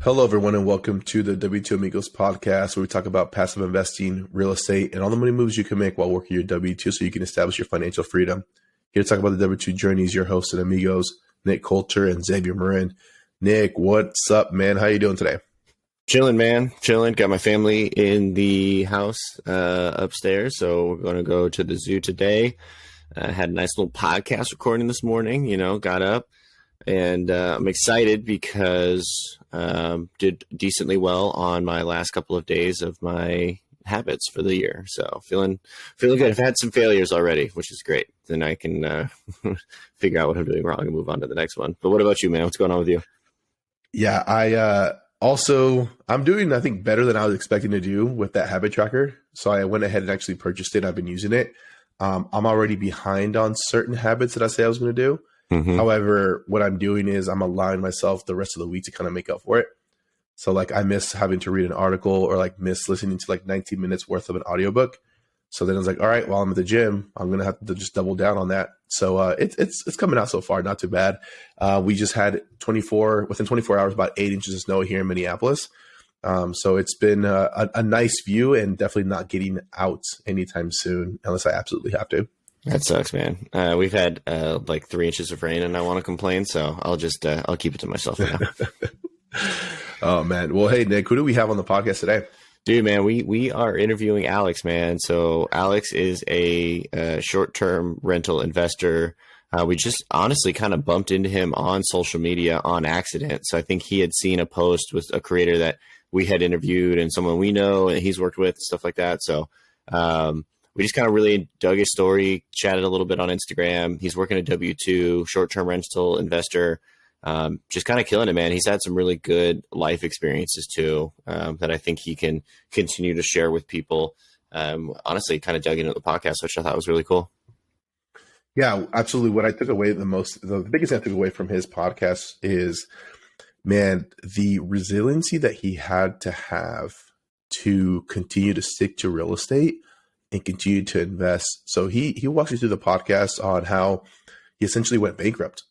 Hello, everyone, and welcome to the W2 Amigos podcast, where we talk about passive investing, real estate, and all the money moves you can make while working your W2 so you can establish your financial freedom. Here to talk about the W2 journeys, your hosts and amigos, Nick Coulter and Xavier Marin. Nick, what's up, man? How you doing today? Chilling, man. Chilling. Got my family in the house upstairs, so we're going to go to the zoo today. Had a nice little podcast recording this morning, got up. And I'm excited because did decently well on my last couple of days of my habits for the year. So feeling good. I've had some failures already, which is great. Then I can figure out what I'm doing wrong and move on to the next one. But what about you, man? What's going on with you? Yeah, I'm doing, I think, better than I was expecting to do with that habit tracker. So I went ahead and actually purchased it. I've been using it. I'm already behind on certain habits that I say I was going to do. Mm-hmm. However, what I'm doing is I'm allowing myself the rest of the week to kind of make up for it. So like I miss having to read an article or like miss listening to like 19 minutes worth of an audiobook. So then I was like, all right, while I'm at the gym, I'm going to have to just double down on that. So it's coming out so far. Not too bad. We just had within 24 hours, about 8 inches of snow here in Minneapolis. So it's been a nice view and definitely not getting out anytime soon unless I absolutely have to. That sucks, man. We've had like 3 inches of rain and I want to complain. So I'll just, I'll keep it to myself for now. Oh man. Well, hey Nick, who do we have on the podcast today? Dude, man, we are interviewing Alex, man. So Alex is a short-term rental investor. We just honestly kind of bumped into him on social media on accident. So I think he had seen a post with a creator that we had interviewed and someone we know and he's worked with, stuff like that. So we just kind of really dug his story, chatted a little bit on Instagram. He's working at W2, short-term rental investor. Just kind of killing it, man. He's had some really good life experiences too, that I think he can continue to share with people. Honestly, kind of dug into the podcast, which I thought was really cool. Yeah, absolutely. What I took away the biggest thing I took away from his podcast is, man, the resiliency that he had to have to continue to stick to real estate and continue to invest. So he walks you through the podcast on how he essentially went bankrupt,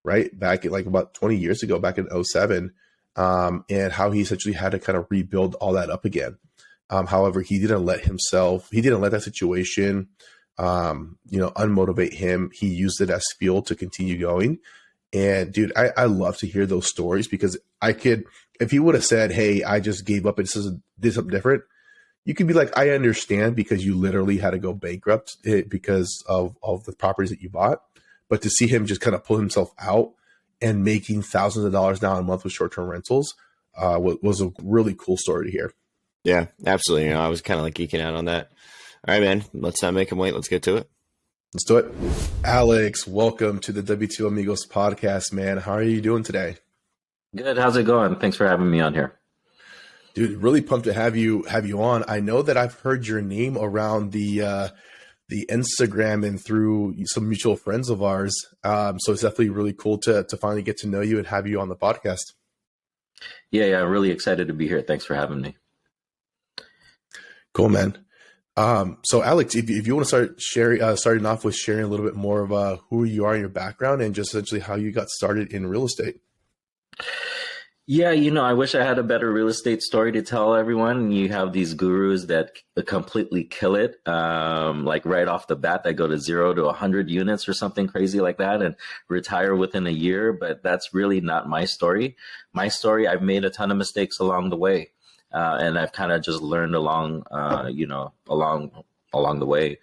right? Back at like about 20 years ago, back in 2007, and how he essentially had to kind of rebuild all that up again. However, he didn't let that situation, unmotivate him. He used it as fuel to continue going. And dude, I love to hear those stories because if he would have said, hey, I just gave up and did something different, you could be like, I understand because you literally had to go bankrupt because of the properties that you bought. But to see him just kind of pull himself out and making thousands of dollars now a month with short-term rentals was a really cool story to hear. Yeah, absolutely. I was kind of like geeking out on that. All right, man, let's not make him wait. Let's get to it. Let's do it. Alex, welcome to the W2 Amigos podcast, man. How are you doing today? Good. How's it going? Thanks for having me on here. Dude, really pumped to have you on. I know that I've heard your name around the Instagram and through some mutual friends of ours. So it's definitely really cool to finally get to know you and have you on the podcast. Yeah, really excited to be here. Thanks for having me. Cool, man. So Alex, if you want to starting off with sharing a little bit more of who you are in your background and just essentially how you got started in real estate. Yeah, I wish I had a better real estate story to tell everyone. You have these gurus that completely kill it, like right off the bat, that go to 0 to 100 units or something crazy like that and retire within a year. But that's really not my story. My story, I've made a ton of mistakes along the way, and I've kind of just learned along the way.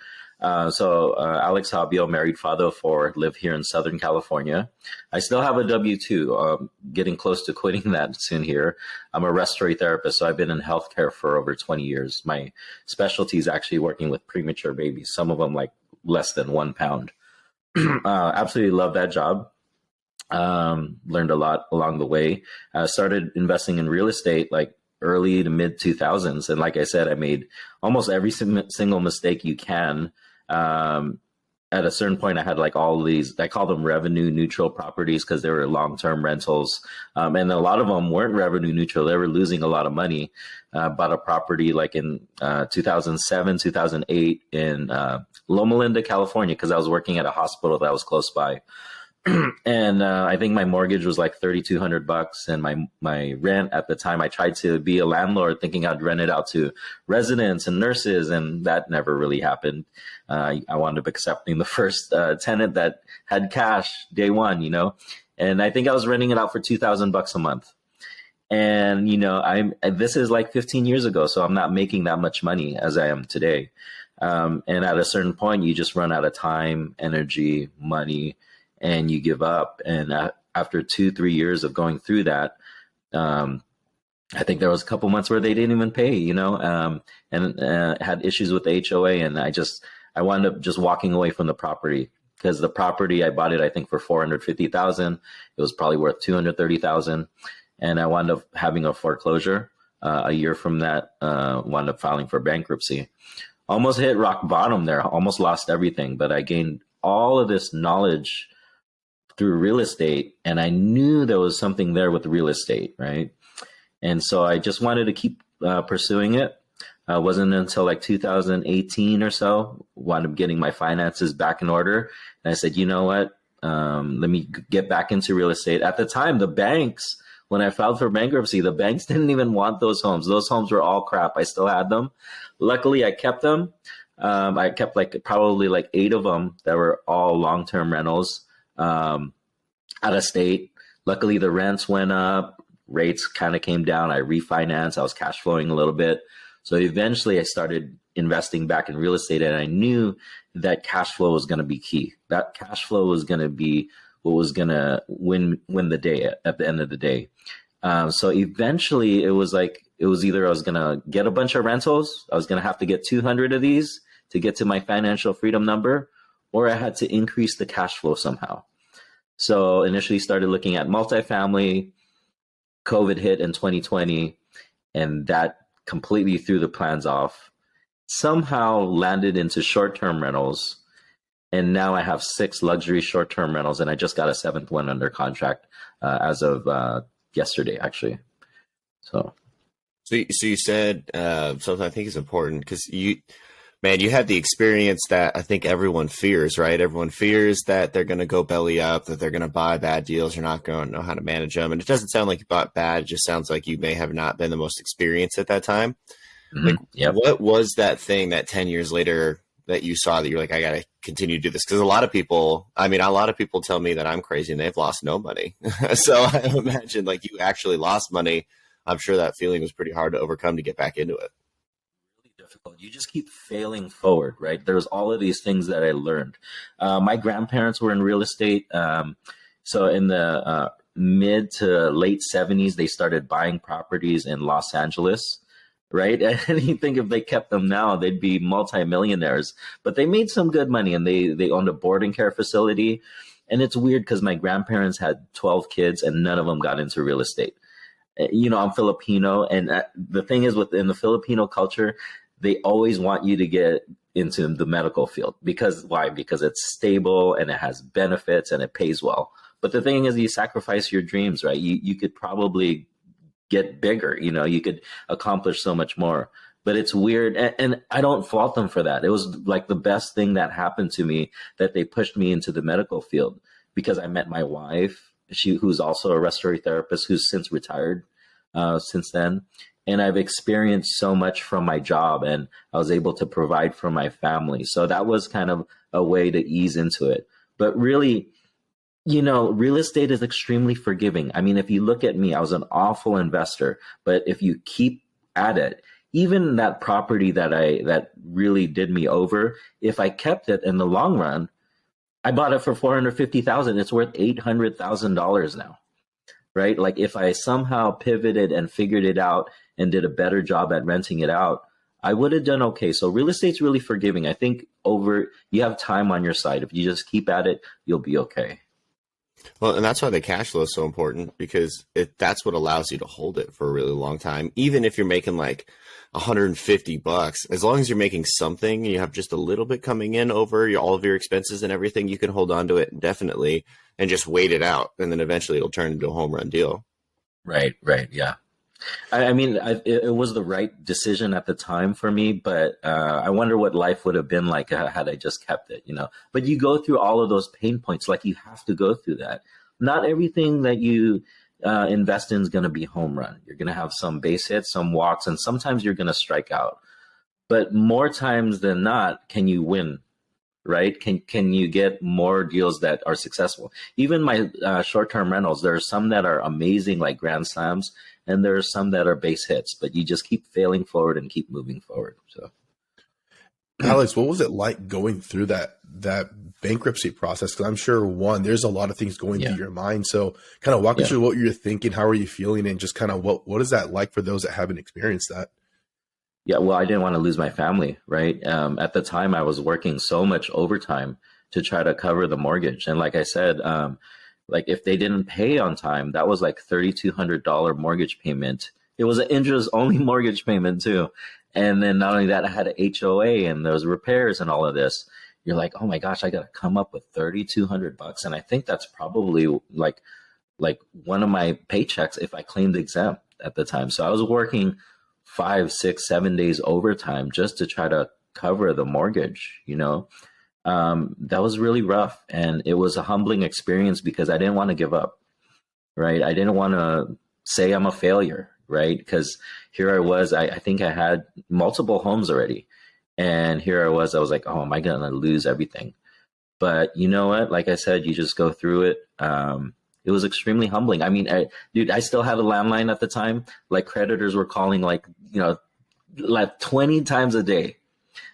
So Alex Sabio, married, father of 4, live here in Southern California. I still have a W-2, getting close to quitting that soon here. I'm a respiratory therapist, so I've been in healthcare for over 20 years. My specialty is actually working with premature babies, some of them like less than 1 pound. Absolutely love that job. Learned a lot along the way. Started investing in real estate like early to mid 2000s. And like I said, I made almost every single mistake you can. At a certain point, I had like all these, I call them revenue neutral properties because they were long-term rentals. And a lot of them weren't revenue neutral. They were losing a lot of money. Bought a property like in 2007, 2008 in Loma Linda, California, because I was working at a hospital that was close by. And I think my mortgage was like $3,200, and my rent at the time, I tried to be a landlord thinking I'd rent it out to residents and nurses, and that never really happened. I wound up accepting the first tenant that had cash day one, and I think I was renting it out for $2,000 a month. And this is like 15 years ago, so I'm not making that much money as I am today. And at a certain point, you just run out of time, energy, money, and you give up. And after 2-3 years of going through that, I think there was a couple months where they didn't even pay, and had issues with the HOA. And I wound up just walking away from the property, because the property, I bought it, I think, for $450,000. It was probably worth $230,000. And I wound up having a foreclosure. A year from that, wound up filing for bankruptcy. Almost hit rock bottom there, almost lost everything. But I gained all of this knowledge through real estate, and I knew there was something there with real estate, right? And so I just wanted to keep pursuing it. It wasn't until like 2018 or so, wound up getting my finances back in order. And I said, you know what? Let me get back into real estate. At the time, the banks, when I filed for bankruptcy, the banks didn't even want those homes. Those homes were all crap. I still had them. Luckily, I kept them. I kept probably 8 of them that were all long-term rentals. Out of state. Luckily, the rents went up, rates kind of came down. I refinanced. I was cash flowing a little bit. So eventually I started investing back in real estate, and I knew that cash flow was going to be key. That cash flow was going to be what was going to win the day at the end of the day. So eventually it was either I was going to get a bunch of rentals. I was going to have to get 200 of these to get to my financial freedom number, or I had to increase the cash flow somehow. So initially started looking at multifamily. COVID hit in 2020, and that completely threw the plans off. Somehow landed into short-term rentals, and now I have 6 luxury short-term rentals, and I just got a 7th one under contract as of yesterday, actually. So you said something I think is important, because you had the experience that I think everyone fears, right? Everyone fears that they're going to go belly up, that they're going to buy bad deals. You're not going to know how to manage them. And it doesn't sound like you bought bad. It just sounds like you may have not been the most experienced at that time. Yep. What was that thing that 10 years later that you saw that you're like, I got to continue to do this? Because a lot of people tell me that I'm crazy and they've lost no money. So I imagine you actually lost money. I'm sure that feeling was pretty hard to overcome to get back into it. Difficult. You just keep failing forward, right? There's all of these things that I learned. My grandparents were in real estate. So in the mid to late 70s, they started buying properties in Los Angeles, right? And you think if they kept them now, they'd be multimillionaires. But they made some good money, and they owned a boarding care facility. And it's weird because my grandparents had 12 kids and none of them got into real estate. I'm Filipino. And the thing is, within the Filipino culture, they always want you to get into the medical field. Because why? Because it's stable and it has benefits and it pays well. But the thing is, you sacrifice your dreams, right? You could probably get bigger, you could accomplish so much more. But it's weird. And I don't fault them for that. It was the best thing that happened to me, that they pushed me into the medical field, because I met my wife, who's also a respiratory therapist, who's since retired since then. And I've experienced so much from my job, and I was able to provide for my family. So that was kind of a way to ease into it. But really, real estate is extremely forgiving. I mean, if you look at me, I was an awful investor, but if you keep at it, even that property that really did me over, if I kept it in the long run, I bought it for $450,000. It's worth $800,000 now. Right? If I somehow pivoted and figured it out and did a better job at renting it out, I would have done okay. So real estate's really forgiving. I think you have time on your side. If you just keep at it, you'll be okay. Well, and that's why the cash flow is so important, because that's what allows you to hold it for a really long time. Even if you're making $150, as long as you're making something, you have just a little bit coming in over all of your expenses and everything, you can hold on to it indefinitely and just wait it out. And then eventually it'll turn into a home run deal. Right. Yeah. I mean, it was the right decision at the time for me, but I wonder what life would have been like had I just kept it, you know. But you go through all of those pain points, like you have to go through that. Not everything that you invest in is going to be home run. You're going to have some base hits, some walks, and sometimes you're going to strike out. But more times than not, can you win? Right? Can you get more deals that are successful? Even my short-term rentals, there are some that are amazing, like grand slams, and there are some that are base hits, but you just keep failing forward and keep moving forward. So, Alex, what was it like going through that bankruptcy process? Because I'm sure there's a lot of things going through your mind. So kind of walk us through what you're thinking, how are you feeling, and just kind of what is that like for those that haven't experienced that? yeah, well, I didn't want to lose my family, right? At the time, I was working so much overtime to try to cover the mortgage, and like I said, like if they didn't pay on time, that was like $3,200 mortgage payment. It was an interest only mortgage payment too, and then not only that, I had an HOA and those repairs and all of this. You're like, oh my gosh, I got to come up with $3,200, and I think that's probably like one of my paychecks if I claimed exempt at the time. So I was working 5, 6, 7 days overtime just to try to cover the mortgage, you know. That was really rough, and it was a humbling experience because I didn't want to give up, right? I didn't want to say I'm a failure, right? Because here I was, I think I had multiple homes already, and here I was like, oh, am I going to lose everything? But you know what? Like I said, you just go through it. It was extremely humbling. I mean, dude, I still had a landline at the time. Like creditors were calling like 20 times a day.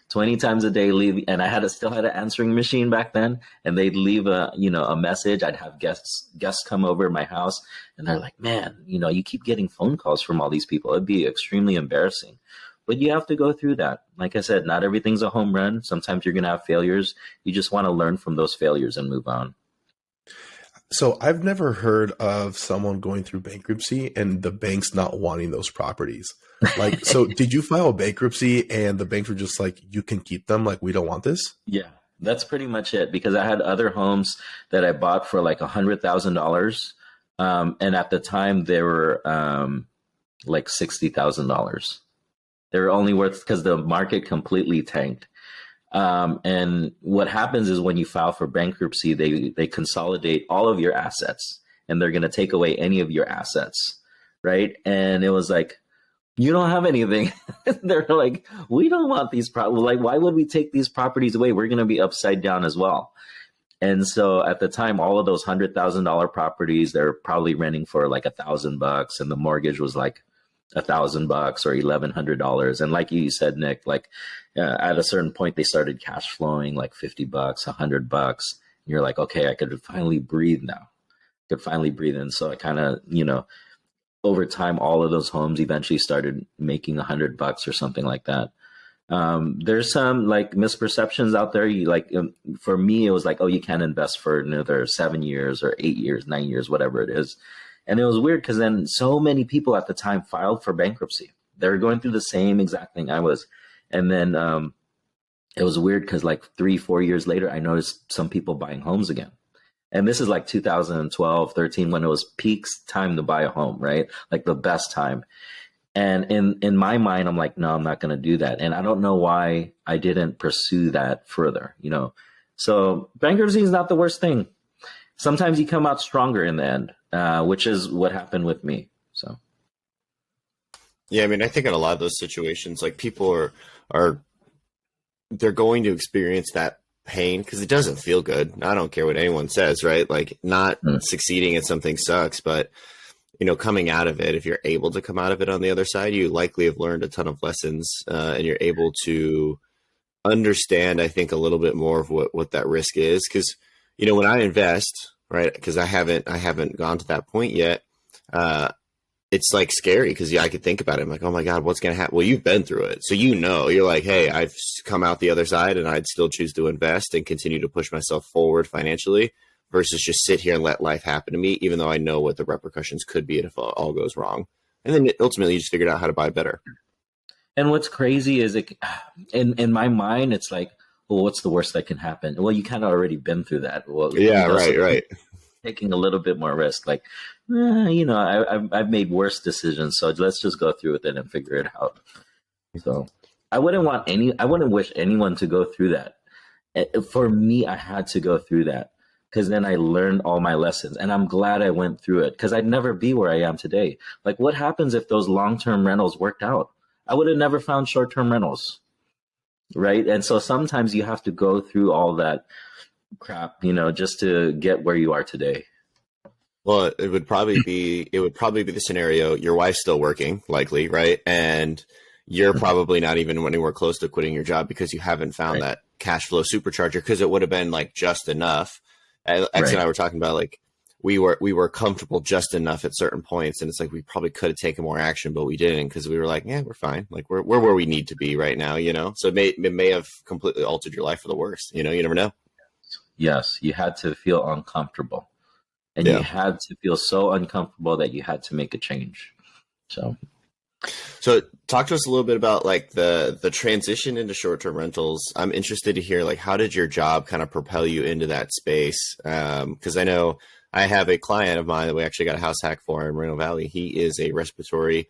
20 times a day leave, and I still had an answering machine back then, and they'd leave a message. I'd have guests come over to my house, and they're like, man, you keep getting phone calls from all these people. It'd be extremely embarrassing. But you have to go through that. Like I said, not everything's a home run. Sometimes you're going to have failures. You just want to learn from those failures and move on. So I've never heard of someone going through bankruptcy and the banks not wanting those properties. Like, so did you file bankruptcy and the banks were just like, you can keep them? Like, we don't want this? Yeah, that's pretty much it. Because I had other homes that I bought for like $100,000. And at the time they were like $60,000. They were only worth, because the market completely tanked. And what happens is when you file for bankruptcy, they consolidate all of your assets, and they're going to take away any of your assets. Right. And it was like, you don't have anything. They're like, we don't want these properties. Like, why would we take these properties away? We're going to be upside down as well. And so at the time, all of those $100,000 properties, they're probably renting for like $1,000, and the mortgage was like $1,000 or $1,100. And like you said, Nick, like at a certain point, they started cash flowing like $50, $100. And you're like, okay, I could finally breathe now. And so I kind of, over time, all of those homes eventually started making $100 or something like that. There's some like misperceptions out there. For me, it was like, oh, you can't invest for another 7 years or 8 years, 9 years, whatever it is. And it was weird because then so many people at the time filed for bankruptcy. They were going through the same exact thing I was. And then it was weird because like 3-4 years later, I noticed some people buying homes again. And this is like 2012, 13, when it was peak time to buy a home, right? Like the best time. And in my mind, I'm like, no, I'm not going to do that. And I don't know why I didn't pursue that further, So bankruptcy is not the worst thing. Sometimes you come out stronger in the end, which is what happened with me. So. Yeah, I mean, I think in a lot of those situations, like people are they're going to experience that pain because it doesn't feel good. I don't care what anyone says, right? Like not succeeding at something sucks, but coming out of it, if you're able to come out of it on the other side, you likely have learned a ton of lessons, and you're able to understand, I think, a little bit more of what that risk is. Because when I invest, right? Because I haven't gone to that point yet. It's like scary because I could think about it. I'm like, oh my God, what's going to happen? Well, you've been through it. So, you're like, hey, I've come out the other side and I'd still choose to invest and continue to push myself forward financially versus just sit here and let life happen to me, even though I know what the repercussions could be if it all goes wrong. And then ultimately you just figured out how to buy better. And what's crazy is in my mind, it's like, well, what's the worst that can happen? Well, you kind of already been through that. Well, yeah, right. taking a little bit more risk. Like, I've made worse decisions, so let's just go through with it and figure it out. So I wouldn't wish anyone to go through that. For me, I had to go through that because then I learned all my lessons, and I'm glad I went through it because I'd never be where I am today. Like, what happens if those long-term rentals worked out? I would have never found short-term rentals, right? And so sometimes you have to go through all that crap, just to get where you are today. Well, it would probably be the scenario. Your wife's still working, likely, right? And you're probably not even anywhere close to quitting your job because you haven't found that cash flow supercharger, because it would have been like just enough. X and I were talking about, like, we were comfortable just enough at certain points, and it's like we probably could have taken more action, but we didn't because we were like, yeah, we're fine. Like, we're where we need to be right now, So it may have completely altered your life for the worst. You never know. Yes, you had to feel uncomfortable, and you had to feel so uncomfortable that you had to make a change. So talk to us a little bit about like the transition into short-term rentals. I'm interested to hear, like, how did your job kind of propel you into that space? Because I know I have a client of mine that we actually got a house hack for in Moreno Valley. He is a respiratory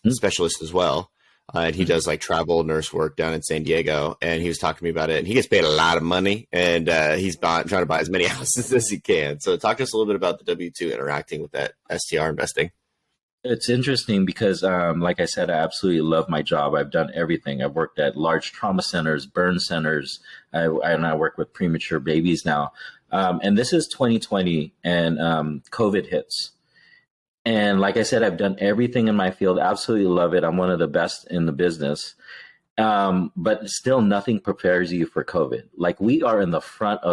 specialist as well. And he does like travel nurse work down in San Diego. And he was talking to me about it, and he gets paid a lot of money, and he's trying to buy as many houses as he can. So talk to us a little bit about the W-2 interacting with that STR investing. It's interesting because, like I said, I absolutely love my job. I've done everything. I've worked at large trauma centers, burn centers, and I work with premature babies now. And this is 2020, and COVID hits. And like I said, I've done everything in my field. Absolutely love it. I'm one of the best in the business. But still, nothing prepares you for COVID. Like, we are in the front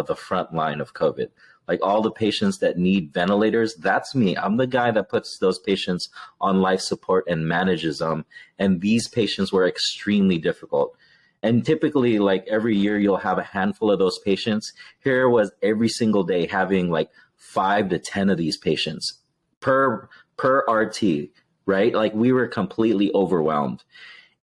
line of COVID. Like, all the patients that need ventilators, that's me. I'm the guy that puts those patients on life support and manages them. And these patients were extremely difficult. And typically, like, every year you'll have a handful of those patients. Here was every single day having like 5 to 10 of these patients per RT, right? Like, we were completely overwhelmed.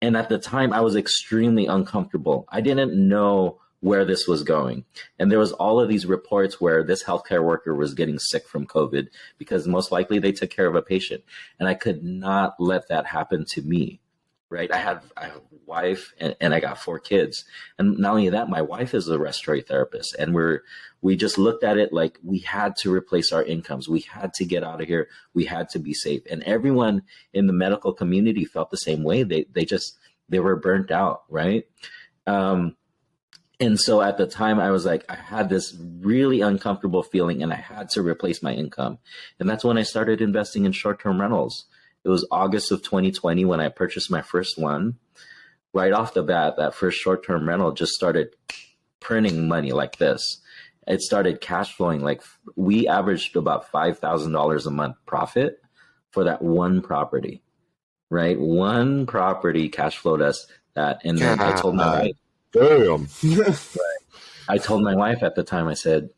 And at the time, I was extremely uncomfortable. I didn't know where this was going. And there was all of these reports where this healthcare worker was getting sick from COVID because most likely they took care of a patient. And I could not let that happen to me, right? I have a wife and I got 4 kids. And not only that, my wife is a respiratory therapist. And we just looked at it like we had to replace our incomes. We had to get out of here. We had to be safe. And everyone in the medical community felt the same way. They were burnt out, right? And so at the time, I was like, I had this really uncomfortable feeling, and I had to replace my income. And that's when I started investing in short-term rentals. It was August of 2020 when I purchased my first one. Right off the bat, that first short-term rental just started printing money like this. It started cash flowing. Like, we averaged about $5,000 a month profit for that one property, right? One property cash flowed us that. And then I told my wife, damn. I told my wife at the time, I said,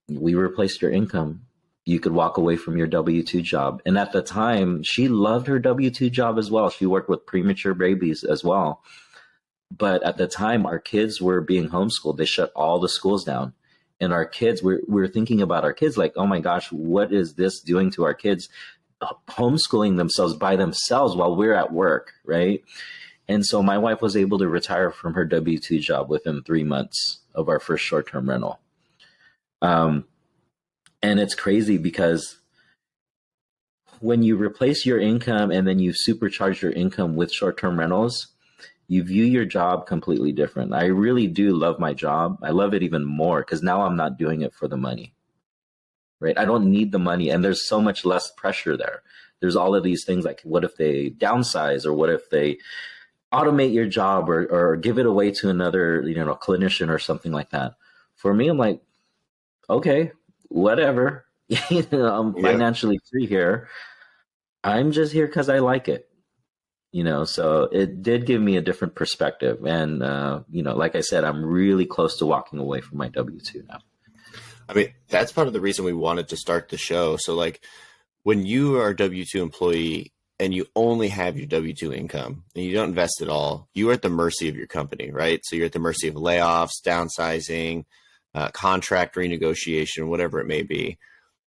we replaced your income. You could walk away from your W-2 job. And at the time, she loved her W-2 job as well. She worked with premature babies as well. But at the time, our kids were being homeschooled. They shut all the schools down. And our kids, we're thinking about our kids like, oh my gosh, what is this doing to our kids? Homeschooling themselves by themselves while we're at work, right? And so my wife was able to retire from her W-2 job within 3 months of our first short-term rental. And it's crazy because when you replace your income and then you supercharge your income with short-term rentals, you view your job completely different. I really do love my job. I love it even more because now I'm not doing it for the money, right? I don't need the money, and there's so much less pressure there. There's all of these things like, what if they downsize, or what if they automate your job, or give it away to another, clinician or something like that. For me, I'm like, okay, whatever. I'm financially free here. I'm just here because I like it. So it did give me a different perspective. And, like I said, I'm really close to walking away from my W-2 now. I mean, that's part of the reason we wanted to start the show. So, like, when you are a W-2 employee and you only have your W-2 income and you don't invest at all, you are at the mercy of your company, right? So you're at the mercy of layoffs, downsizing, contract renegotiation, whatever it may be.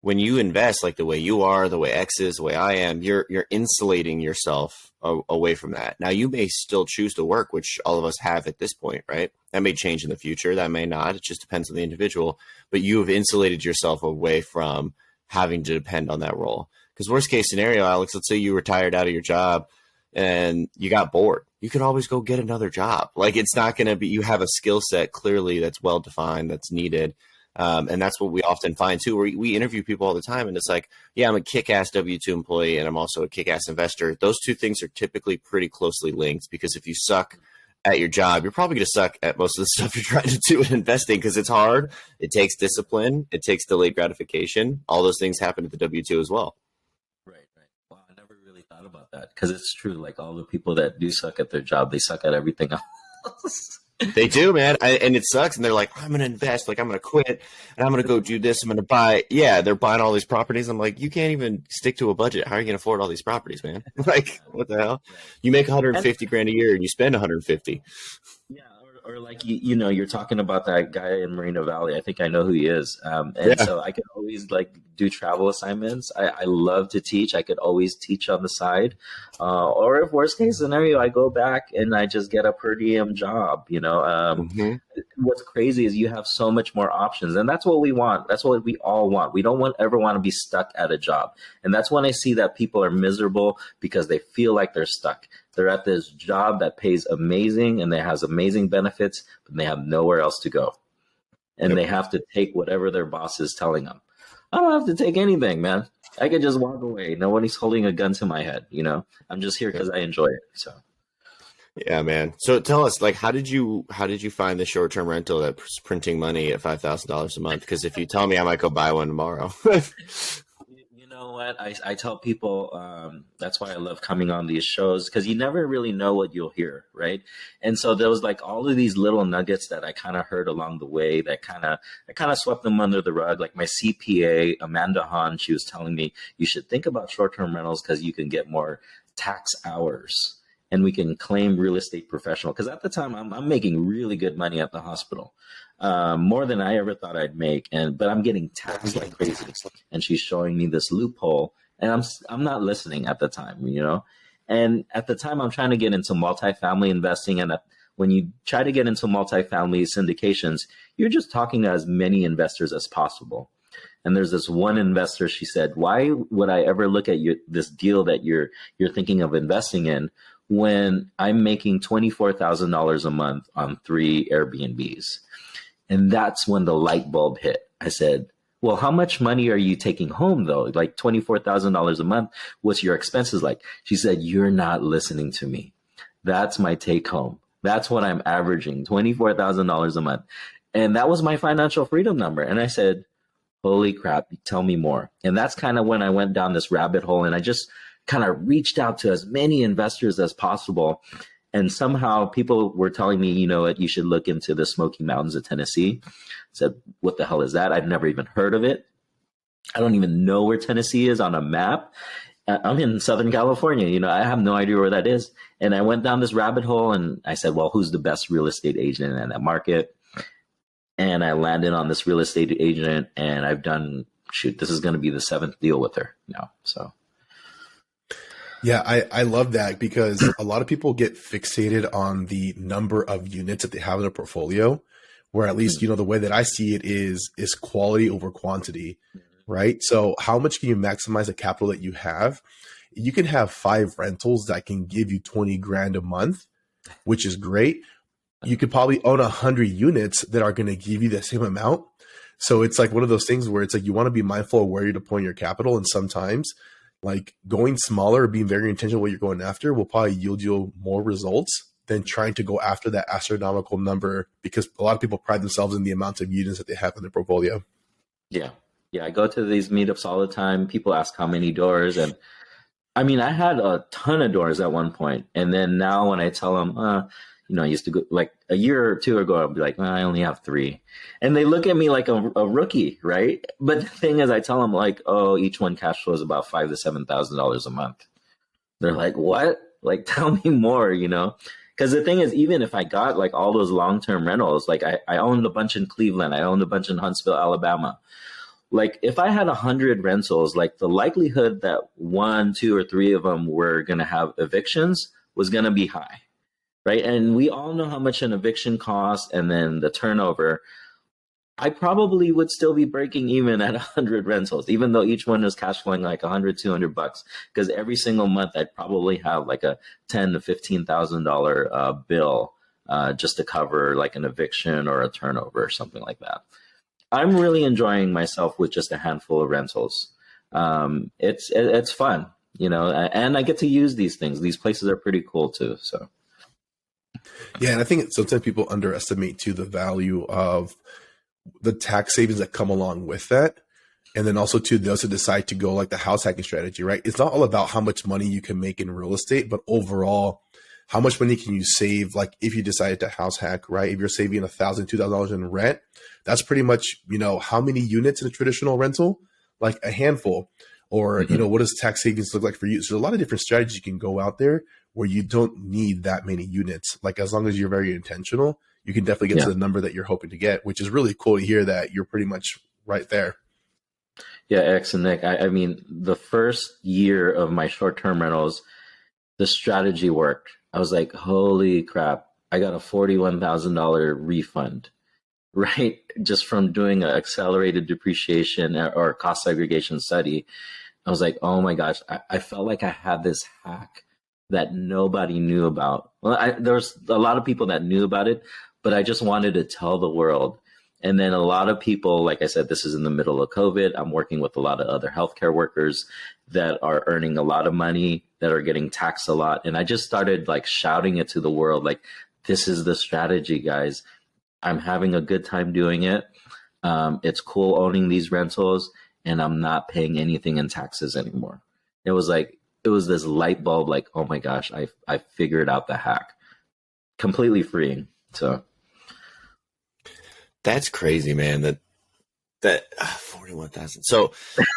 When you invest like the way you are, the way X is, the way I am, you're insulating yourself away from that. Now, you may still choose to work, which all of us have at this point, right? That may change in the future. That may not. It just depends on the individual. But you have insulated yourself away from having to depend on that role. Because worst case scenario, Alex, let's say you retired out of your job and you got bored. You could always go get another job. Like, it's not going to be, you have a skill set clearly that's well defined, that's needed. And that's what we often find too, where we interview people all the time and it's like, yeah, I'm a kick-ass W-2 employee and I'm also a kick-ass investor. Those two things are typically pretty closely linked, because if you suck at your job, you're probably going to suck at most of the stuff you're trying to do in investing, because it's hard. It takes discipline. It takes delayed gratification. All those things happen at the W-2 as well. Right. Wow, I never really thought about that, because it's true. Like, all the people that do suck at their job, they suck at everything else. They do, man. And it sucks. And they're like, I'm going to invest. Like, I'm going to quit and I'm going to go do this. I'm going to buy. Yeah, they're buying all these properties. I'm like, you can't even stick to a budget. How are you going to afford all these properties, man? Like, what the hell? You make 150 grand a year and you spend 150. Yeah, or like you're talking about that guy in Moreno Valley. I think I know who he is. So I could always like do travel assignments. I love to teach. I could always teach on the side. Or if worst case scenario, I go back and I just get a per diem job. What's crazy is you have so much more options, and that's what we want. That's what we all want. We don't ever want to be stuck at a job. And that's when I see that people are miserable, because they feel like they're stuck. They're at this job that pays amazing and that has amazing benefits, but they have nowhere else to go. And they have to take whatever their boss is telling them. I don't have to take anything, man. I could just walk away. Nobody's holding a gun to my head. I'm just here because I enjoy it. So. Yeah, man. So tell us, like, how did you find the short-term rental that's printing money at $5,000 a month? Because if you tell me, I might go buy one tomorrow. You know what? I tell people that's why I love coming on these shows, because you never really know what you'll hear, right? And so there was like all of these little nuggets that I kind of heard along the way that I kind of swept them under the rug. Like my CPA, Amanda Hahn, she was telling me, you should think about short-term rentals because you can get more tax hours. And we can claim real estate professional. Because at the time, I'm making really good money at the hospital, more than I ever thought I'd make. But I'm getting taxed like crazy. And she's showing me this loophole, and I'm not listening at the time, And at the time, I'm trying to get into multifamily investing. And when you try to get into multifamily syndications, you're just talking to as many investors as possible. And there's this one investor, she said, why would I ever look at this deal that you're thinking of investing in when I'm making $24,000 a month on 3 Airbnbs? And that's when the light bulb hit. I said, well, how much money are you taking home though? Like $24,000 a month. What's your expenses like? She said, you're not listening to me. That's my take home. That's what I'm averaging, $24,000 a month. And that was my financial freedom number. And I said, holy crap, tell me more. And that's kind of when I went down this rabbit hole, and I just kind of reached out to as many investors as possible. And somehow people were telling me, you know what, you should look into the Smoky Mountains of Tennessee. I said, what the hell is that? I've never even heard of it. I don't even know where Tennessee is on a map. I'm in Southern California. I have no idea where that is. And I went down this rabbit hole and I said, well, who's the best real estate agent in that market? And I landed on this real estate agent, and I've done, this is going to be the 7th deal with her now. So. Yeah, I love that, because a lot of people get fixated on the number of units that they have in a portfolio, where at least, the way that I see it is quality over quantity, right? So how much can you maximize the capital that you have? You can have 5 rentals that can give you 20 grand a month, which is great. You could probably own 100 units that are going to give you the same amount. So it's like one of those things where it's like you want to be mindful of where you're deploying your capital. And sometimes like going smaller or being very intentional what you're going after will probably yield you more results than trying to go after that astronomical number, because a lot of people pride themselves in the amount of units that they have in their portfolio. Yeah. I go to these meetups all the time. People ask how many doors. And I mean, I had a ton of doors at one point. And then now when I tell them, I used to go like a year or two ago, I'll be like, I only have 3. And they look at me like a rookie, right? But the thing is, I tell them like, oh, each one cash flows about $5,000 to $7,000 a month. They're like, what? Like, tell me more, Because the thing is, even if I got like all those long-term rentals, like I owned a bunch in Cleveland, I owned a bunch in Huntsville, Alabama. Like if I had 100 rentals, like the likelihood that one, two, or three of them were going to have evictions was going to be high, right? And we all know how much an eviction costs, and then the turnover. I probably would still be breaking even at 100 rentals, even though each one is cash flowing like 100, $200, because every single month I'd probably have like a $10,000 to $15,000 bill just to cover like an eviction or a turnover or something like that. I'm really enjoying myself with just a handful of rentals. It's fun, and I get to use these things. These places are pretty cool too. So. Yeah, and I think sometimes people underestimate too the value of the tax savings that come along with that. And then also too, those who decide to go like the house hacking strategy, right? It's not all about how much money you can make in real estate, but overall, how much money can you save? Like if you decided to house hack, right? If you're saving $1,000, $2,000 in rent, that's pretty much, how many units in a traditional rental? Like a handful. Or, what does tax savings look like for you? So there's a lot of different strategies you can go out there where you don't need that many units. Like as long as you're very intentional, you can definitely get to the number that you're hoping to get, which is really cool to hear that you're pretty much right there. Yeah, X and Nick. I mean, the first year of my short-term rentals, the strategy worked. I was like, holy crap, I got a $41,000 refund, right? Just from doing an accelerated depreciation or cost segregation study. I was like, oh my gosh, I felt like I had this hack that nobody knew about. Well, there was a lot of people that knew about it, but I just wanted to tell the world. And then a lot of people, like I said, this is in the middle of COVID. I'm working with a lot of other healthcare workers that are earning a lot of money, that are getting taxed a lot. And I just started like shouting it to the world, like, this is the strategy, guys. I'm having a good time doing it. It's cool owning these rentals, and I'm not paying anything in taxes anymore. It was this light bulb, like, oh my gosh, I figured out the hack. Completely freeing. So that's crazy, man. That 41,000. So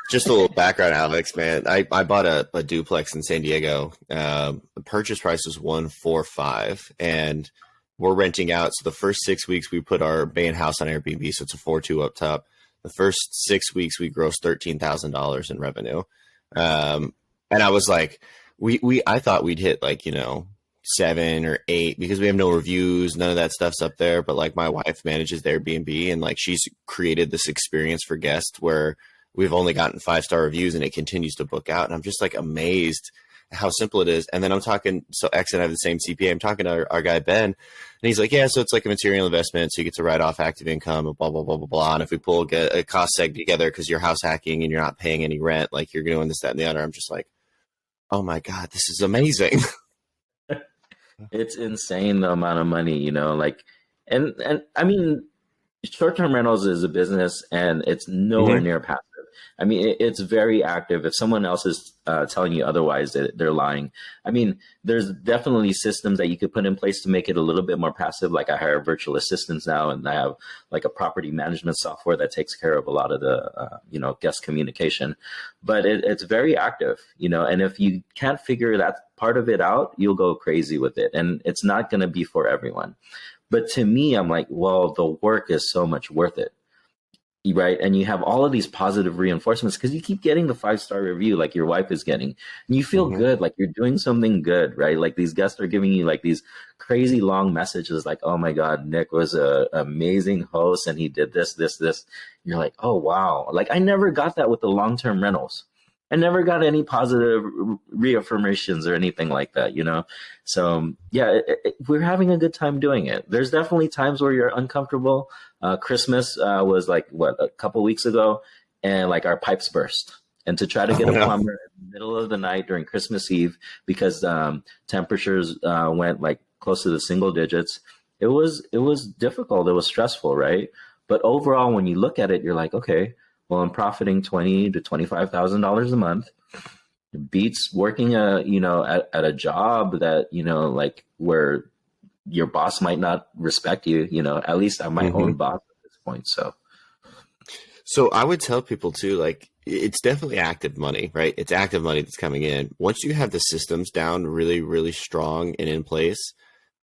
just a little background, Alex, man. I bought a duplex in San Diego. The purchase price was 145, and we're renting out. So the first 6 weeks we put our main house on Airbnb, so it's a 4.2 up top. The first 6 weeks we grossed $13,000 in revenue. And I was like, I thought we'd hit like, 7 or 8 because we have no reviews. None of that stuff's up there. But like my wife manages the Airbnb, and like she's created this experience for guests where we've only gotten 5-star reviews, and it continues to book out. And I'm just like amazed at how simple it is. And then I'm talking, so X and I have the same CPA. I'm talking to our guy, Ben, and he's like, yeah, so it's like a material investment. So you get to write off active income, blah, blah, blah, blah, blah. And if we pull a cost seg together because you're house hacking and you're not paying any rent, like you're doing this, that, and the other. I'm just like, oh my God, this is amazing. It's insane the amount of money, like, and I mean, short-term rentals is a business, and it's nowhere near passive. I mean, it's very active. If someone else is telling you otherwise, they're lying. I mean, there's definitely systems that you could put in place to make it a little bit more passive. Like I hire virtual assistants now, and I have like a property management software that takes care of a lot of the, guest communication. But it's very active, and if you can't figure that part of it out, you'll go crazy with it. And it's not going to be for everyone. But to me, I'm like, well, the work is so much worth it. Right. And you have all of these positive reinforcements because you keep getting the 5-star review like your wife is getting. And you feel good, like you're doing something good, right? Like these guests are giving you like these crazy long messages like, oh my God, Nick was an amazing host and he did this. You're like, oh, wow. Like I never got that with the long-term rentals. I never got any positive reaffirmations or anything like that, So yeah, we're having a good time doing it. There's definitely times where you're uncomfortable. Christmas was like a couple weeks ago, and like our pipes burst. And to try to get a plumber in the middle of the night during Christmas Eve because temperatures went like close to the single digits, it was difficult. It was stressful, right? But overall, when you look at it, you're like, okay, well, I'm profiting $20,000 to $25,000 a month. It beats working at a job that like where your boss might not respect you. At least I'm my own boss at this point. So I would tell people too, like it's definitely active money, right? It's active money that's coming in. Once you have the systems down really, really strong and in place,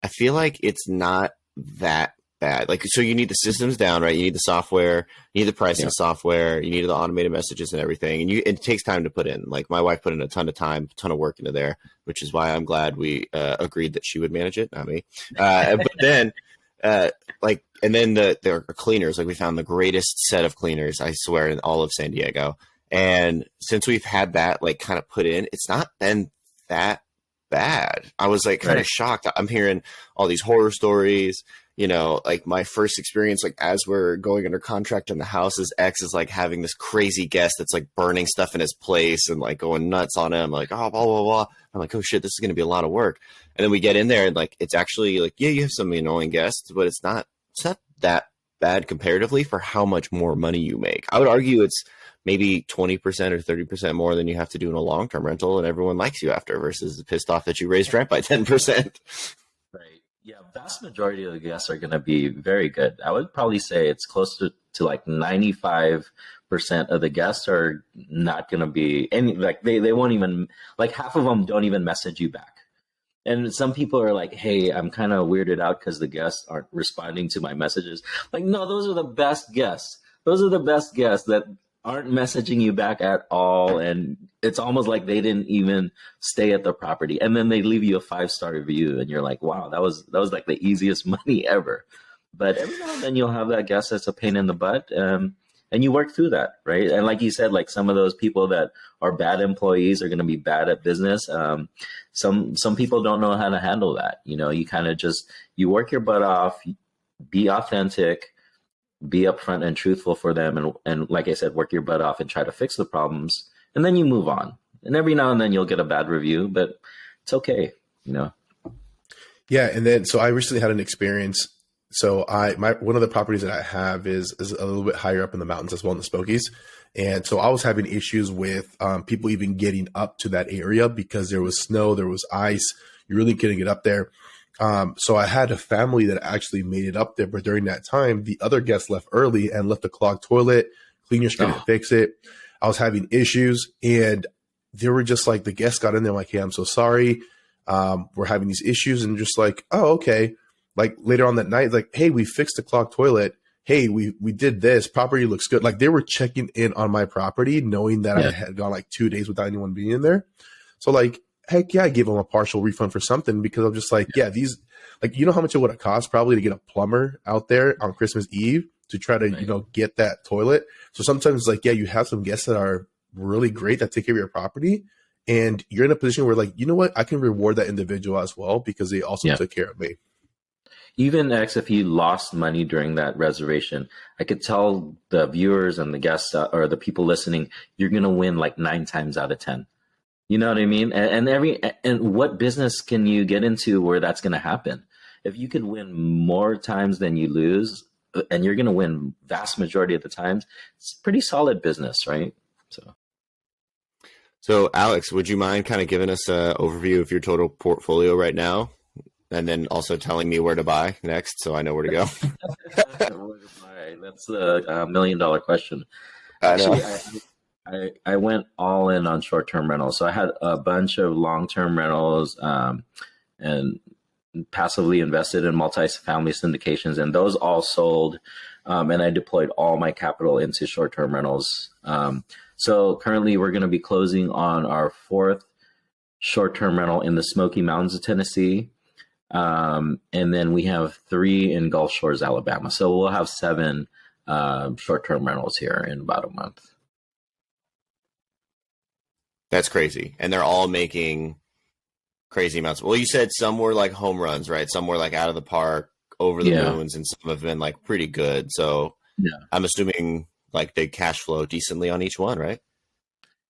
I feel like it's not that bad. Like, so you need the systems down, right? You need the software, you need the pricing software, you need the automated messages and everything. And it takes time to put in. Like, my wife put in a ton of time, a ton of work into there, which is why I'm glad we agreed that she would manage it, not me. But then, and then there are cleaners. Like, we found the greatest set of cleaners, I swear, in all of San Diego. And since we've had that, like, kind of put in, it's not been that bad. I was like kind of shocked. I'm hearing all these horror stories. You know, like, my first experience, like, as we're going under contract on the house, his ex is like having this crazy guest that's like burning stuff in his place and like going nuts on him, like, oh, blah, blah, blah. I'm like, oh shit, this is going to be a lot of work. And then we get in there and like, it's actually like, yeah, you have some annoying guests, but it's not that bad comparatively for how much more money you make. I would argue it's maybe 20% or 30% more than you have to do in a long-term rental, and everyone likes you after, versus pissed off that you raised rent by 10%. Right. Yeah, vast majority of the guests are going to be very good. I would probably say it's close to like 95% of the guests are not going to be any, like, they won't even, like, half of them don't even message you back. And some people are like, hey, I'm kind of weirded out because the guests aren't responding to my messages. Like, no, those are the best guests. Those are the best guests that aren't messaging you back at all. And it's almost like they didn't even stay at the property. And then they leave you a 5-star review. And you're like, wow, that was like the easiest money ever. But every now and then you'll have that guest that's a pain in the butt. And you work through that, right? And like you said, like, some of those people that are bad employees are going to be bad at business. Some people don't know how to handle that. You know, you kind of you work your butt off, be authentic, be upfront and truthful for them. And like I said, work your butt off and try to fix the problems. And then you move on. And every now and then you'll get a bad review, but it's okay, you know? Yeah. And then, so I recently had an experience. So one of the properties that I have is a little bit higher up in the mountains as well, in the Smokies. And so I was having issues with people even getting up to that area because there was snow, there was ice. You really couldn't get up there. So I had a family that actually made it up there, but during that time, the other guests left early and left a clogged toilet. Cleaners couldn't fix it. I was having issues, and they were just like, the guests got in there like, hey, I'm so sorry. We're having these issues, and just like, oh, okay. Like, later on that night, like, hey, we fixed the clogged toilet. Hey, we did this. Property looks good. Like, they were checking in on my property, knowing that I had gone like 2 days without anyone being in there. So, like, heck yeah, I gave them a partial refund for something, because I'm just like, these, like, you know how much it would have cost probably to get a plumber out there on Christmas Eve to try to, you know, get that toilet. So sometimes, like, yeah, you have some guests that are really great that take care of your property, and you're in a position where, like, you know what, I can reward that individual as well because they also took care of me. Even if you lost money during that reservation, I could tell the viewers and the guests or the people listening, you're going to win like 9 times out of 10. You know what I mean? And what business can you get into where that's going to happen? If you could win more times than you lose, and you're going to win vast majority of the times, it's pretty solid business, right? So Alex, would you mind kind of giving us an overview of your total portfolio right now? And then also telling me where to buy next, so I know where to go. That's a $1 million question. Actually, I went all in on short-term rentals. So I had a bunch of long-term rentals and passively invested in multi-family syndications, and those all sold. And I deployed all my capital into short-term rentals. So currently we're going to be closing on our 4th short-term rental in the Smoky Mountains of Tennessee. And then we have 3 in Gulf Shores, Alabama. So we'll have 7 short-term rentals here in about a month. That's crazy. And they're all making crazy amounts. Well, you said some were like home runs, right? Some were like out of the park, over the moons, and some have been like pretty good. So I'm assuming like they cash flow decently on each one, right?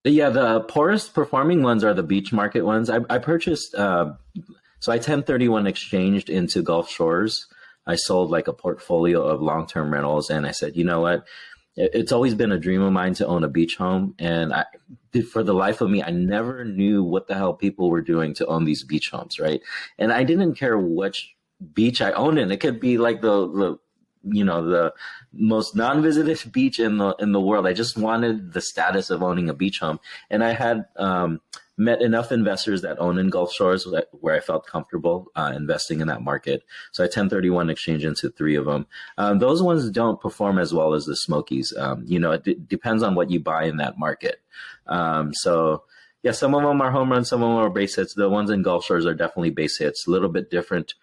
Yeah, the poorest performing ones are the beach market ones. I purchased, so I 1031 exchanged into Gulf Shores. I sold like a portfolio of long-term rentals, and I said, you know what? It's always been a dream of mine to own a beach home. And for the life of me, I never knew what the hell people were doing to own these beach homes, right? And I didn't care which beach I owned in. It could be like the most non-visited beach in the world. I just wanted the status of owning a beach home. And I had met enough investors that own in Gulf Shores where I felt comfortable investing in that market. So I 1031 exchange into 3 of them. Those ones don't perform as well as the Smokies. It depends on what you buy in that market. So yeah, some of them are home runs, some of them are base hits. The ones in Gulf Shores are definitely base hits, a little bit different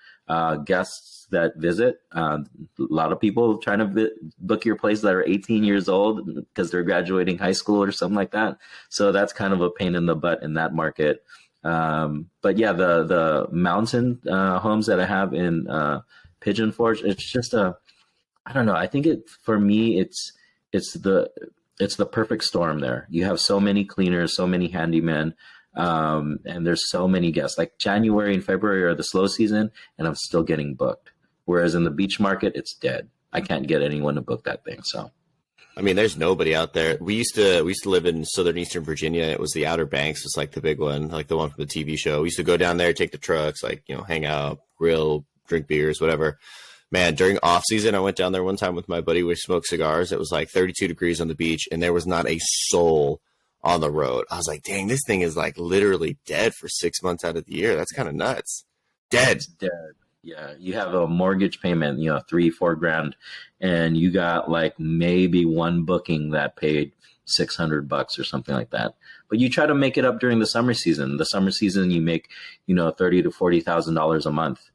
guests that visit. A lot of people trying to book your place that are 18 years old because they're graduating high school or something like that. So that's kind of a pain in the butt in that market. But yeah, the mountain homes that I have in Pigeon Forge, it's just I don't know. I think for me, it's the perfect storm there. You have so many cleaners, so many handymen, and there's so many guests. Like January and February are the slow season, and I'm still getting booked. Whereas in the beach market, it's dead. I can't get anyone to book that thing. So, I mean, there's nobody out there. We used to live in southern Eastern Virginia. It was the Outer Banks, was like the big one, like the one from the TV show. We used to go down there, take the trucks, hang out, grill, drink beers, whatever. Man, during off season, I went down there one time with my buddy. We smoked cigars. It was like 32 degrees on the beach, and there was not a soul on the road. I was like, dang, this thing is like literally dead for 6 months out of the year. That's kind of nuts. Dead. It's dead. Yeah, you have a mortgage payment, $3-4 grand, and you got like maybe one booking that paid $600 or something like that. But you try to make it up during the summer season. The summer season, you make $30,000 to $40,000 a month.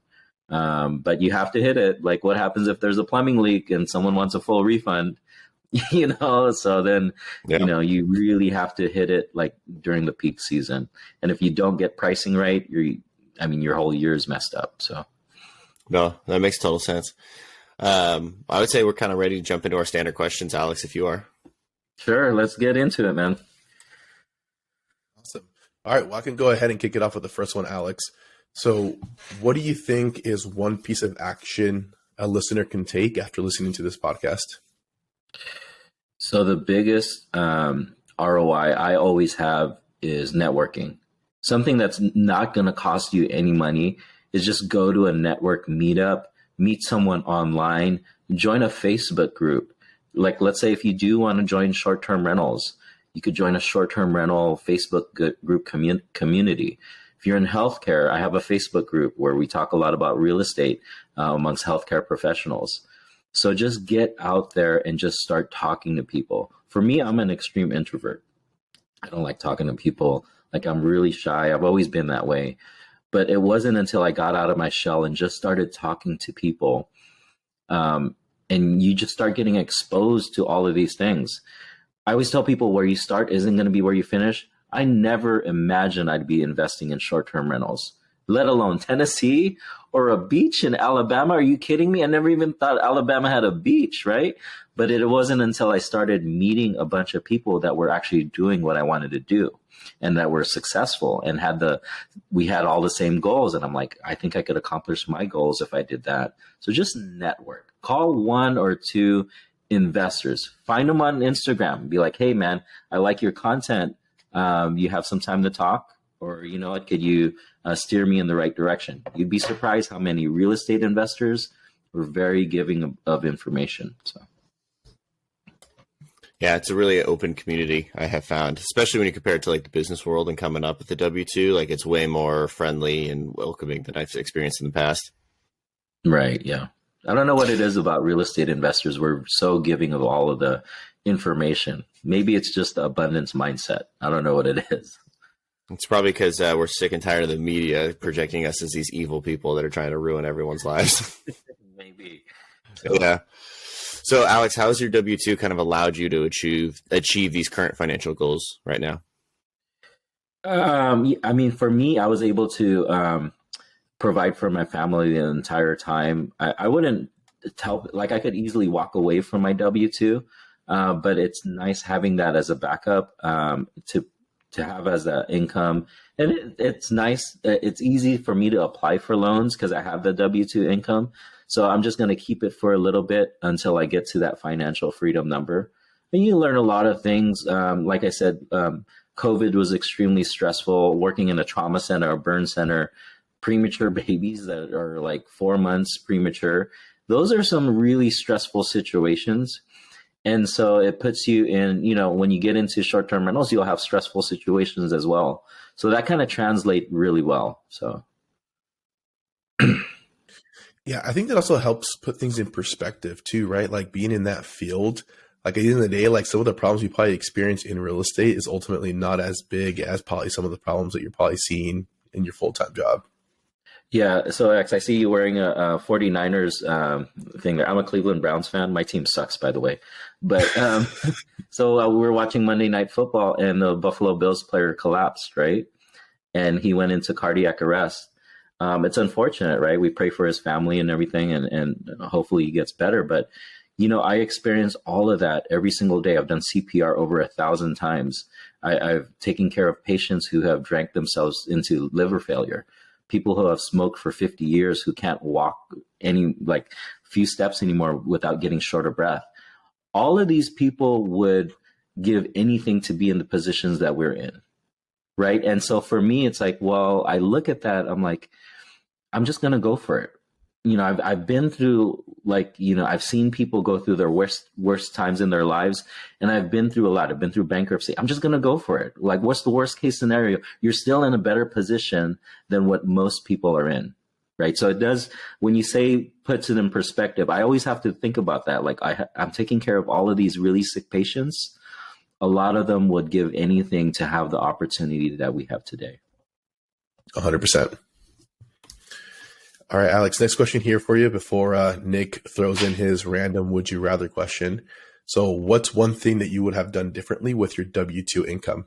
But you have to hit it. Like, what happens if there's a plumbing leak and someone wants a full refund? So then, you really have to hit it like during the peak season. And if you don't get pricing right, your whole year is messed up. So. No, that makes total sense. I would say we're kind of ready to jump into our standard questions, Alex, if you are. Sure. Let's get into it, man. Awesome. All right. Well, I can go ahead and kick it off with the first one, Alex. So what do you think is one piece of action a listener can take after listening to this podcast? So the biggest ROI I always have is networking. Something that's not going to cost you any money is just go to a network meetup, meet someone online, join a Facebook group. Like, let's say if you do want to join short-term rentals, you could join a short-term rental Facebook group community. If you're in healthcare, I have a Facebook group where we talk a lot about real estate amongst healthcare professionals. So just get out there and just start talking to people. For me, I'm an extreme introvert. I don't like talking to people. Like, I'm really shy. I've always been that way. But it wasn't until I got out of my shell and just started talking to people. And you just start getting exposed to all of these things. I always tell people where you start isn't going to be where you finish. I never imagined I'd be investing in short-term rentals, let alone Tennessee or a beach in Alabama. Are you kidding me? I never even thought Alabama had a beach, right? But it wasn't until I started meeting a bunch of people that were actually doing what I wanted to do and that were successful and we had all the same goals. And I'm like, I think I could accomplish my goals if I did that. So just network, call 1 or 2 investors, find them on Instagram, be like, hey man, I like your content. You have some time to talk, or could you steer me in the right direction? You'd be surprised how many real estate investors were very giving of information. So. Yeah, it's a really open community, I have found, especially when you compare it to like the business world and coming up with the W-2, like it's way more friendly and welcoming than I've experienced in the past. Right. Yeah. I don't know what it is about real estate investors. We're so giving of all of the information. Maybe it's just the abundance mindset. I don't know what it is. It's probably because we're sick and tired of the media projecting us as these evil people that are trying to ruin everyone's lives. Maybe. Yeah. So, Alex, how has your W-2 kind of allowed you to achieve these current financial goals right now? For me, I was able to provide for my family the entire time. I wouldn't tell, like, I could easily walk away from my W-2, but it's nice having that as a backup to have as an income. And it's nice. It's easy for me to apply for loans because I have the W-2 income. So I'm just going to keep it for a little bit until I get to that financial freedom number. And you learn a lot of things. Like I said, COVID was extremely stressful. Working in a trauma center, a burn center, premature babies that are like 4 months premature. Those are some really stressful situations. And so it puts you in, when you get into short-term rentals, you'll have stressful situations as well. So that kind of translate really well. So Yeah, I think that also helps put things in perspective too, right? Like being in that field, like at the end of the day, like some of the problems you probably experience in real estate is ultimately not as big as probably some of the problems that you're probably seeing in your full-time job. yeah. So X, I see you wearing a 49ers thing there. I'm a Cleveland Browns fan. My team sucks, by the way. But so we were watching Monday Night Football, and the Buffalo Bills player collapsed, right? And he went into cardiac arrest. It's unfortunate, right? We pray for his family and everything, and hopefully he gets better. But I experience all of that every single day. I've done CPR over 1,000 times. I've taken care of patients who have drank themselves into liver failure, people who have smoked for 50 years who can't walk any like few steps anymore without getting short of breath. All of these people would give anything to be in the positions that we're in, right? And so for me, it's like, well, I look at that, I'm like, I'm just gonna go for it. I've been through I've seen people go through their worst times in their lives, and I've been through a lot. I've been through bankruptcy. I'm just gonna go for it. Like, what's the worst case scenario? You're still in a better position than what most people are in, right? So it does, when you say puts it in perspective, I always have to think about that. Like I'm taking care of all of these really sick patients. A lot of them would give anything to have the opportunity that we have today. 100%. All right, Alex, next question here for you before Nick throws in his random would you rather question. So what's one thing that you would have done differently with your W-2 income?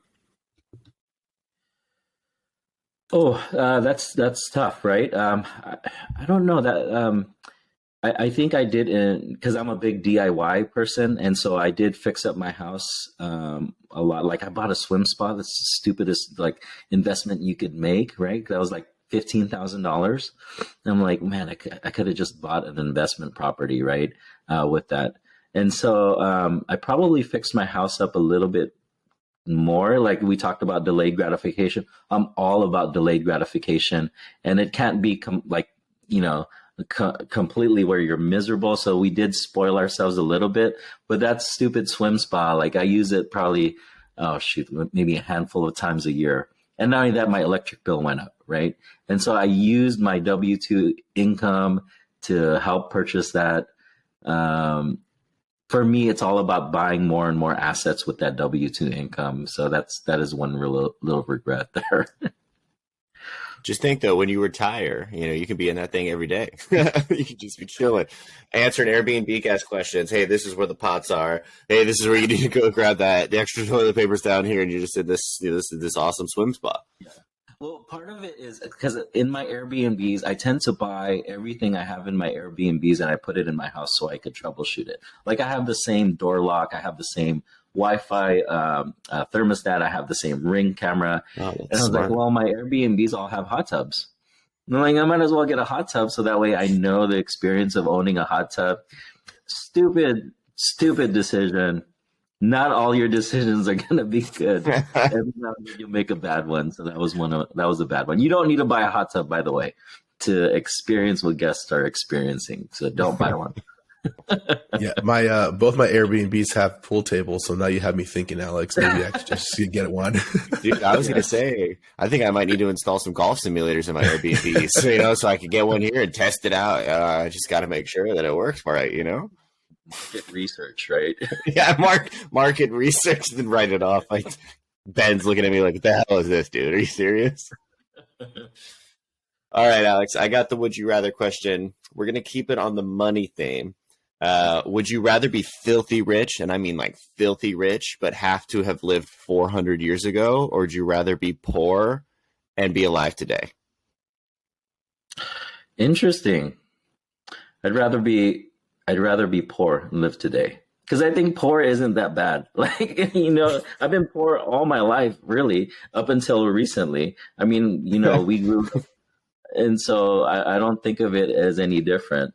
Oh, that's tough, right? I don't know that. I think I did, because I'm a big DIY person, and so I did fix up my house a lot. Like I bought a swim spa. That's the stupidest investment you could make, right? That was like $15,000. I'm like, man, I could have just bought an investment property, right? With that. And so I probably fixed my house up a little bit more. Like we talked about delayed gratification. I'm all about delayed gratification, and it can't be completely where you're miserable. So we did spoil ourselves a little bit, but that stupid swim spa, like I use it probably, maybe a handful of times a year. And not only that, my electric bill went up, right? And so I used my W-2 income to help purchase that. For me, it's all about buying more and more assets with that W-2 income. So that is one little regret there. Just think though, when you retire, you can be in that thing every day. You can just be chilling, answering Airbnb guest questions. Hey, this is where the pots are. Hey, this is where you need to go grab that. The extra toilet paper's down here, and you just did this awesome swim spot. Yeah. Well, part of it is because in my Airbnbs, I tend to buy everything I have in my Airbnbs and I put it in my house so I could troubleshoot it. Like I have the same door lock, I have the same Wi-Fi thermostat, I have the same Ring camera. Oh, and I was like, well, my Airbnbs all have hot tubs. I'm like, I might as well get a hot tub so that way I know the experience of owning a hot tub. Stupid decision. Not all your decisions are going to be good. Every now and then you'll make a bad one. So that was a bad one. You don't need to buy a hot tub, by the way, to experience what guests are experiencing. So don't buy one. Yeah, my both my Airbnbs have pool tables, so now you have me thinking, Alex, maybe I should just get one. Dude, I was gonna say, I think I might need to install some golf simulators in my Airbnbs, so I could get one here and test it out. I just got to make sure that it works right, Market research, right? Yeah, market research, then write it off. Like Ben's looking at me like, "What the hell is this, dude? Are you serious?" All right, Alex, I got the would you rather question. We're gonna keep it on the money theme. Would you rather be filthy rich, and I mean like filthy rich, but have to have lived 400 years ago, or would you rather be poor and be alive today? Interesting. I'd rather be poor and live today, because I think poor isn't that bad. Like, I've been poor all my life, really, up until recently. I mean, we grew up, and so I don't think of it as any different.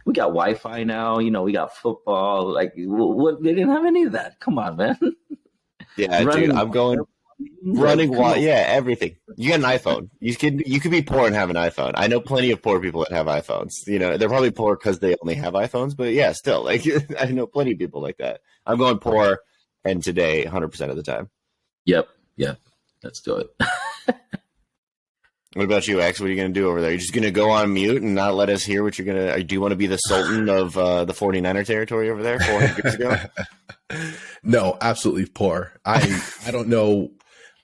We got Wi-Fi now, we got football. Like, what? They didn't have any of that. Come on, man. Yeah, dude, I'm going running water. Yeah, everything. You get an iPhone. You could be poor and have an iPhone. I know plenty of poor people that have iPhones. You know, they're probably poor because they only have iPhones, but yeah, still, like I know plenty of people like that. I'm going poor and today 100% of the time. Yep. Let's do it. What about you, X? What are you going to do over there? You're just going to go on mute and not let us hear what you're going to... Do you want to be the Sultan of the 49er territory over there 400 years ago? No, absolutely poor. I don't know.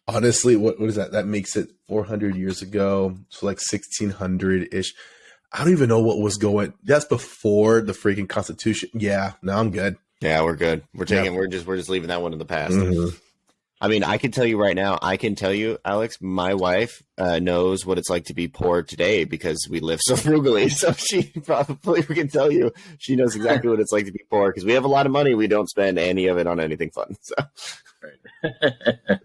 Honestly, what is that? That makes it 400 years ago. So like 1600-ish. I don't even know what was going... That's before the freaking Constitution. Yeah, no, I'm good. Yeah, we're good. We're just leaving that one in the past. Mm-hmm. I mean, I can tell you right now, Alex, my wife knows what it's like to be poor today because we live so frugally. So we can tell you, she knows exactly what it's like to be poor because we have a lot of money. We don't spend any of it on anything fun. So, Right.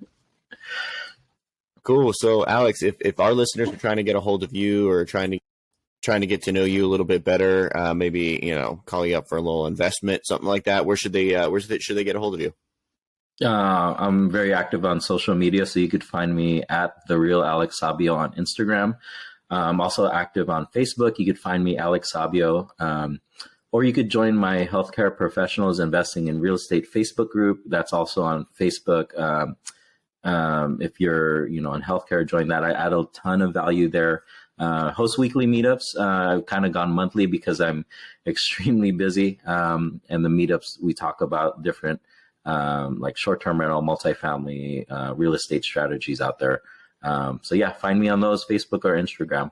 Cool. So, Alex, if our listeners are trying to get a hold of you or trying to get to know you a little bit better, maybe, call you up for a little investment, something like that, where should they get a hold of you? I'm very active on social media, so you could find me at The Real Alex Sabio on Instagram. I'm also active on Facebook. You could find me Alex Sabio, or you could join my Healthcare Professionals Investing in Real Estate Facebook group. That's also on Facebook. If you're on healthcare, join that. I add a ton of value there. Host weekly meetups. I've kind of gone monthly because I'm extremely busy. And the meetups, we talk about different like short-term rental, multifamily, real estate strategies out there. So yeah, find me on those, Facebook or Instagram.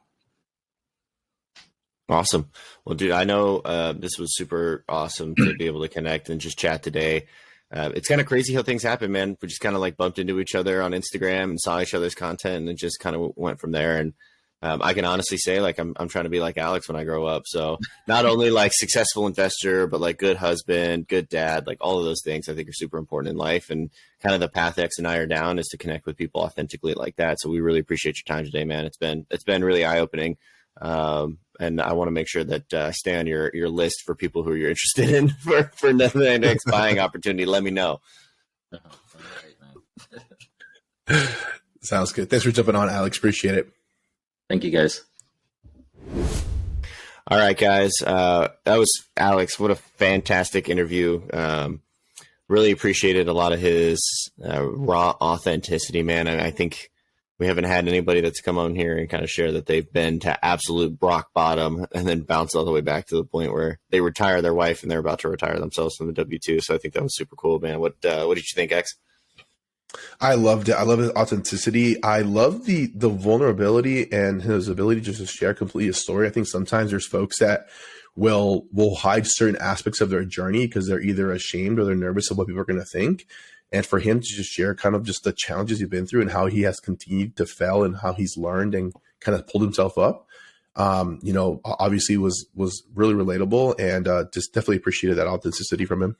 Awesome. Well, dude, I know this was super awesome to be able to connect and just chat today. It's kind of crazy how things happen, man. We just kind of like bumped into each other on Instagram and saw each other's content and it just kind of went from there. And I can honestly say, like, I'm trying to be like Alex when I grow up. So not only like successful investor, but like good husband, good dad, like all of those things I think are super important in life. And kind of the path X and I are down is to connect with people authentically like that. So we really appreciate your time today, man. It's been really eye opening. And I want to make sure that I stay on your list for people who you're interested in for the next buying opportunity. Let me know. All right, man. Sounds good. Thanks for jumping on, Alex. Appreciate it. Thank you, guys. All right, guys. That was Alex. What a fantastic interview. Really appreciated a lot of his raw authenticity, man. And I think we haven't had anybody that's come on here and kind of share that they've been to absolute rock bottom and then bounce all the way back to the point where they retire their wife and they're about to retire themselves from the W-2. So I think that was super cool, man. What did you think, X? I loved it. I love his authenticity. I love the vulnerability and his ability just to share completely his story. I think sometimes there's folks that will hide certain aspects of their journey because they're either ashamed or they're nervous of what people are going to think. And for him to just share kind of just the challenges he's been through and how he has continued to fail and how he's learned and kind of pulled himself up, obviously was really relatable and just definitely appreciated that authenticity from him.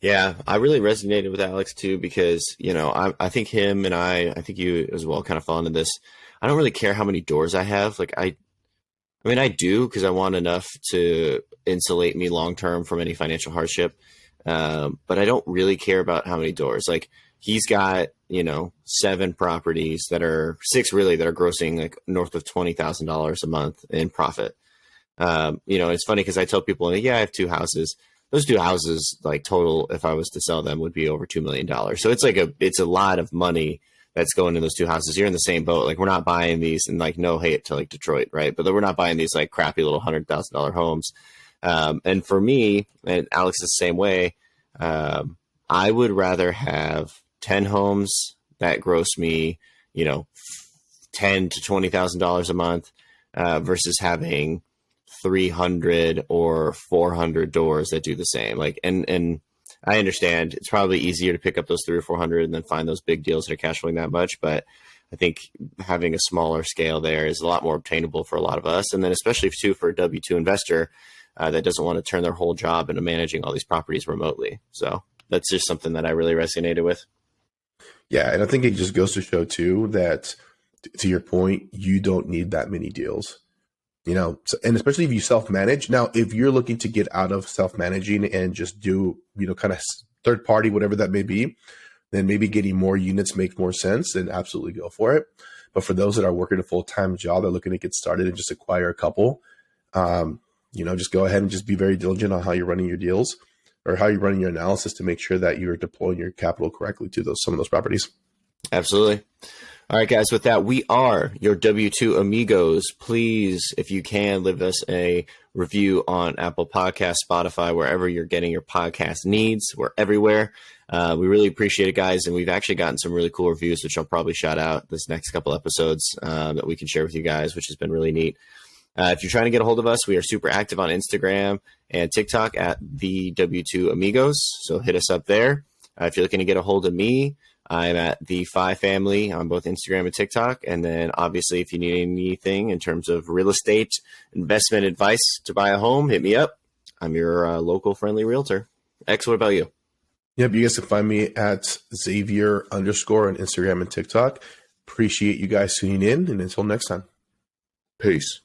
Yeah, I really resonated with Alex too, because, I think him and I think you as well kind of fall into this. I don't really care how many doors I have. Like I mean, I do because I want enough to insulate me long-term from any financial hardship. But I don't really care about how many doors. Like he's got, 7 properties six really that are grossing like north of $20,000 a month in profit. It's funny because I tell people, yeah, I have 2 houses. Those 2 houses, like total, if I was to sell them, would be over $2 million. So it's a lot of money that's going in those 2 houses. You're in the same boat. Like we're not buying these and like no hate to like Detroit, right? But we're not buying these like crappy little $100,000 homes. And for me, and Alex is the same way, I would rather have 10 homes that gross me, $10,000 to $20,000 a month, versus having 300 or 400 doors that do the same. Like, and I understand it's probably easier to pick up those 300 or 400 and then find those big deals that are cash flowing that much. But I think having a smaller scale there is a lot more obtainable for a lot of us. And then especially too for a W-2 investor that doesn't want to turn their whole job into managing all these properties remotely. So that's just something that I really resonated with. Yeah. And I think it just goes to show too, that to your point, you don't need that many deals, and especially if you self-manage. Now, if you're looking to get out of self-managing and just do, kind of third party, whatever that may be, then maybe getting more units make more sense and absolutely go for it. But for those that are working a full-time job, they're looking to get started and just acquire a couple, just go ahead and just be very diligent on how you're running your deals or how you're running your analysis to make sure that you're deploying your capital correctly to some of those properties. Absolutely. All right, guys, with that, we are your W2 amigos. Please, if you can, leave us a review on Apple Podcasts, Spotify, wherever you're getting your podcast needs. We're everywhere. We really appreciate it, guys. And we've actually gotten some really cool reviews, which I'll probably shout out this next couple episodes that we can share with you guys, which has been really neat. If you're trying to get a hold of us, we are super active on Instagram and TikTok at the W2 amigos. So hit us up there. If you're looking to get a hold of me, I'm at the Fi Family on both Instagram and TikTok. And then obviously, if you need anything in terms of real estate investment advice to buy a home, hit me up. I'm your local friendly realtor. X, what about you? Yep. You guys can find me at Xavier_ on Instagram and TikTok. Appreciate you guys tuning in. And until next time, peace.